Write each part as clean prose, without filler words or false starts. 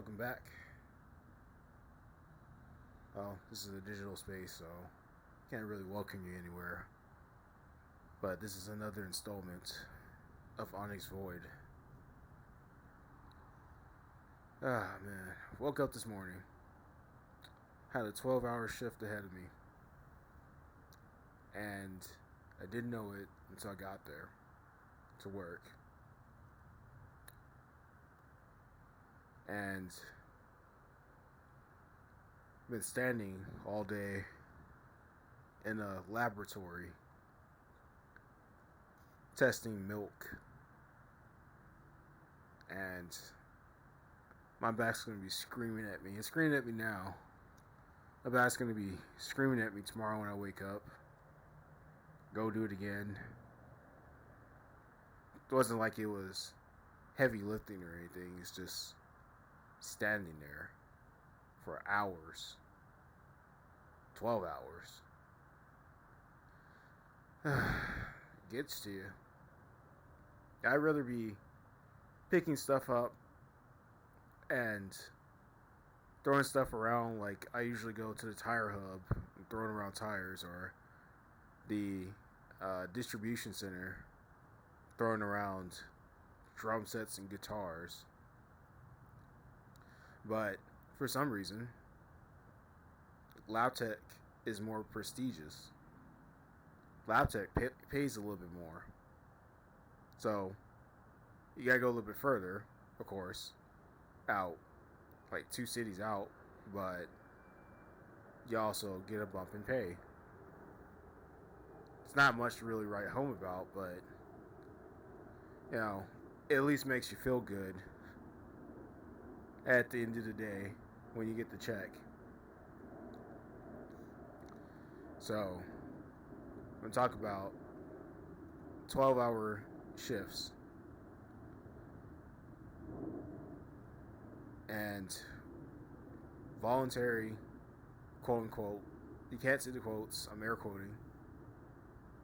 Welcome back. Well, this is a digital space, so can't really welcome you anywhere. But this is another installment of Onyx Void. Ah, man. Woke up this morning. Had a 12-hour shift ahead of me. And I didn't know it until I got there to work. And been standing all day in a laboratory testing milk, and my back's gonna be screaming at me. It's screaming at me now. My back's gonna be screaming at me tomorrow when I wake up. Go do it again. It wasn't like it was heavy lifting or anything. It's just standing there for hours. 12 hours. Gets to you. I'd rather be picking stuff up and throwing stuff around. Like, I usually go to the tire hub and throwing around tires, or the distribution center throwing around drum sets and guitars. But for some reason, lab tech is more prestigious. Lab tech pays a little bit more. So you gotta go a little bit further, of course, out, like 2 cities out, but you also get a bump in pay. It's not much to really write home about, but it at least makes you feel good at the end of the day when you get the check. So I'm gonna talk about 12-hour shifts and voluntary, quote unquote, you can't see the quotes, I'm air quoting,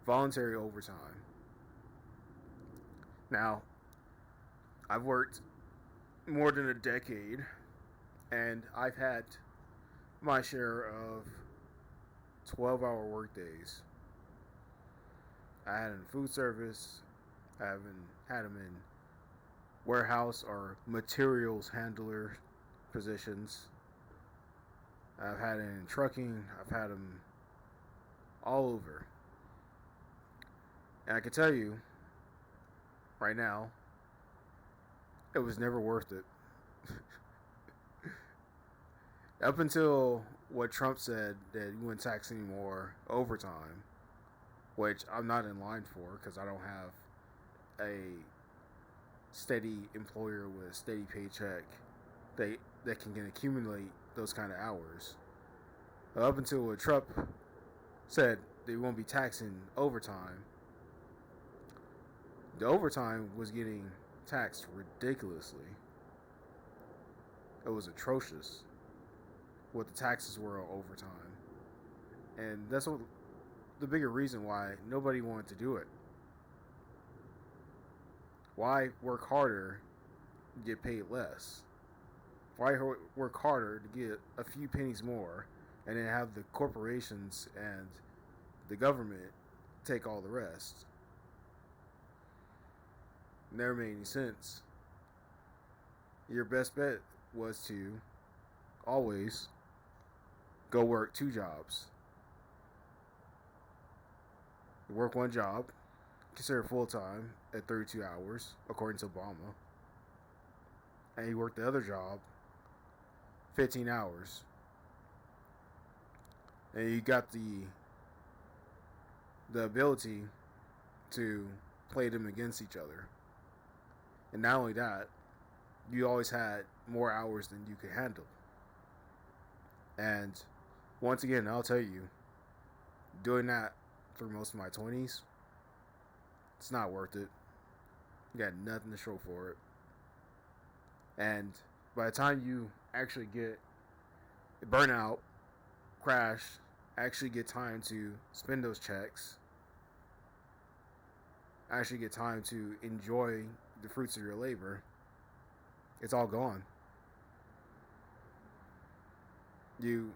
voluntary overtime. Now, I've worked more than a decade, and I've had my share of 12-hour workdays. I had them in food service, I haven't had them in warehouse or materials handler positions. I've had it in trucking, I've had them all over. And I can tell you right now, it was never worth it. Up until what Trump said, that he wouldn't tax any more overtime, which I'm not in line for because I don't have a steady employer with a steady paycheck that can accumulate those kind of hours. Up until what Trump said, they won't be taxing overtime. The overtime was getting taxed ridiculously. It was atrocious what the taxes were on overtime. And that's what the bigger reason why nobody wanted to do it. Why work harder and get paid less? Why work harder to get a few pennies more and then have the corporations and the government take all the rest? Never made any sense. Your best bet was to always go work 2 jobs. You work one job, consider full time at 32 hours, according to Obama, and you work the other job 15 hours. And you got the ability to play them against each other. And not only that, you always had more hours than you could handle. And once again, I'll tell you, doing that through most of my 20s, it's not worth it. You got nothing to show for it. And by the time you actually get burnout, crash, actually get time to spend those checks, actually get time to enjoy the fruits of your labor, it's all gone. You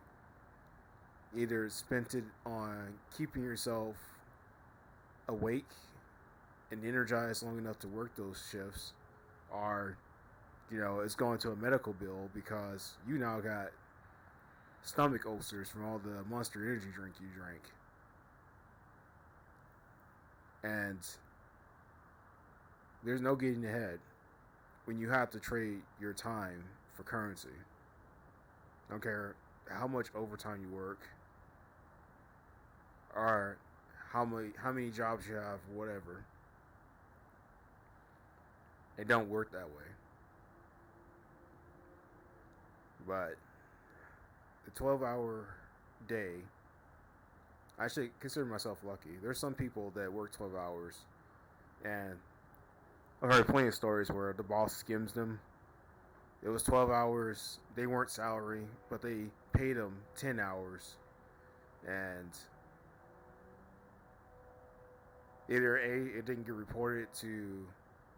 either spent it on keeping yourself awake and energized long enough to work those shifts, or it's going to a medical bill because you now got stomach ulcers from all the Monster Energy drink you drank. And there's no getting ahead when you have to trade your time for currency. I don't care how much overtime you work or how many jobs you have, whatever. It don't work that way. But the 12-hour day, I should consider myself lucky. There's some people that work 12 hours, and I've heard plenty of stories where the boss skims them. It was 12 hours. They weren't salary, but they paid them 10 hours. And either A, it didn't get reported to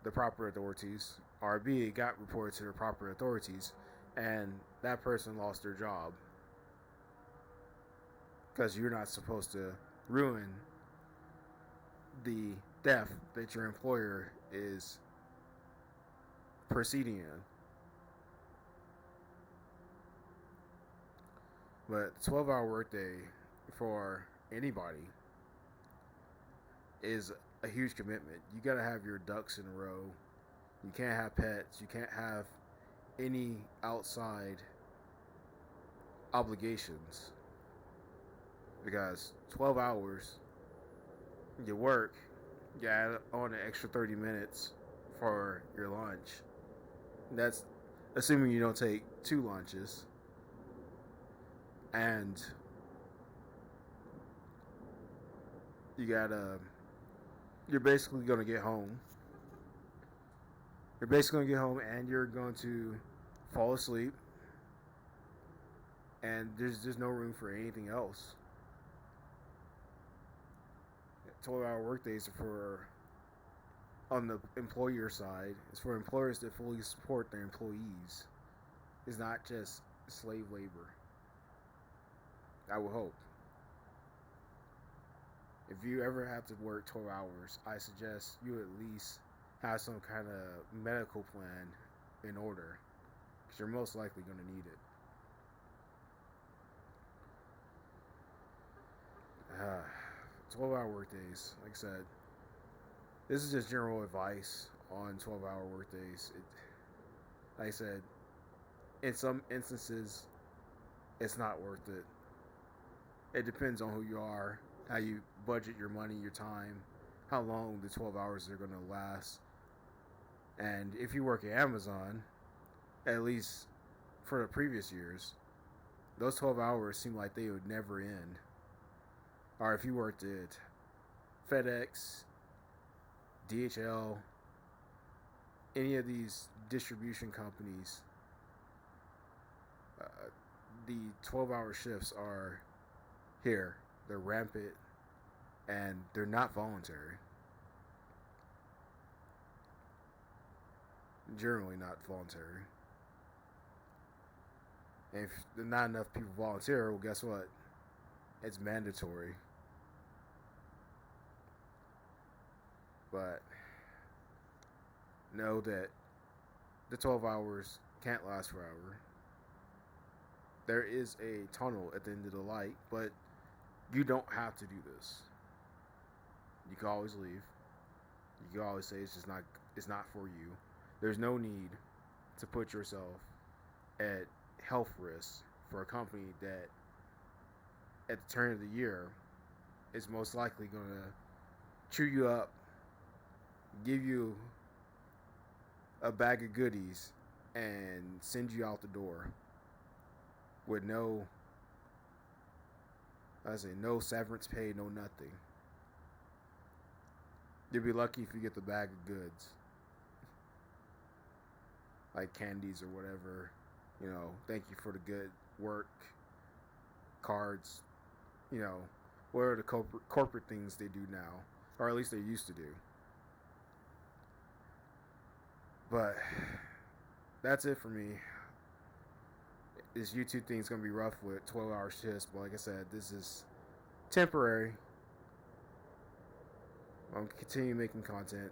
the proper authorities, or B, it got reported to the proper authorities, and that person lost their job. Because you're not supposed to ruin the theft that your employer is proceeding in. But 12-hour workday for anybody is a huge commitment. You got to have your ducks in a row. You can't have pets. You can't have any outside obligations. Because 12 hours, you work, you add on an extra 30 minutes for your lunch. That's assuming you don't take 2 lunches. And you're basically going to get home. You're basically going to get home and you're going to fall asleep. And there's no room for anything else. 12-hour workdays are for, on the employer side, it's for employers that fully support their employees. It's not just slave labor. I would hope. If you ever have to work 12 hours, I suggest you at least have some kind of medical plan in order, because you're most likely going to need it. 12-hour workdays, like I said, this is just general advice on 12-hour workdays. Like I said, in some instances, it's not worth it. It depends on who you are, how you budget your money, your time, how long the 12 hours are going to last. And if you work at Amazon, at least for the previous years, those 12 hours seem like they would never end. Or if you worked at FedEx, DHL, any of these distribution companies, the 12-hour shifts are here. They're rampant, and they're not voluntary. Generally not voluntary. And if not enough people volunteer, well, guess what? It's mandatory. But know that the 12 hours can't last forever. There is a tunnel at the end of the light, but you don't have to do this. You can always leave. You can always say it's not for you. There's no need to put yourself at health risk for a company that at the turn of the year is most likely going to chew you up, give you a bag of goodies, and send you out the door with no severance pay, no nothing. You'll be lucky if you get the bag of goods, like candies or whatever. Thank you for the good work, cards, what are the corporate things they do now, or at least they used to do. But that's it for me. this YouTube thing's gonna be rough with 12-hour shifts, but like I said, this is temporary. I'm gonna continue making content,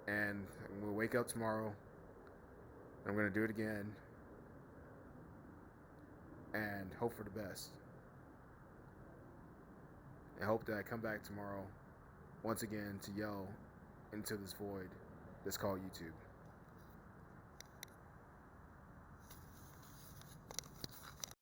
and I'm gonna wake up tomorrow. I'm gonna do it again, and hope for the best. And hope that I come back tomorrow once again to yell into this void that's called YouTube.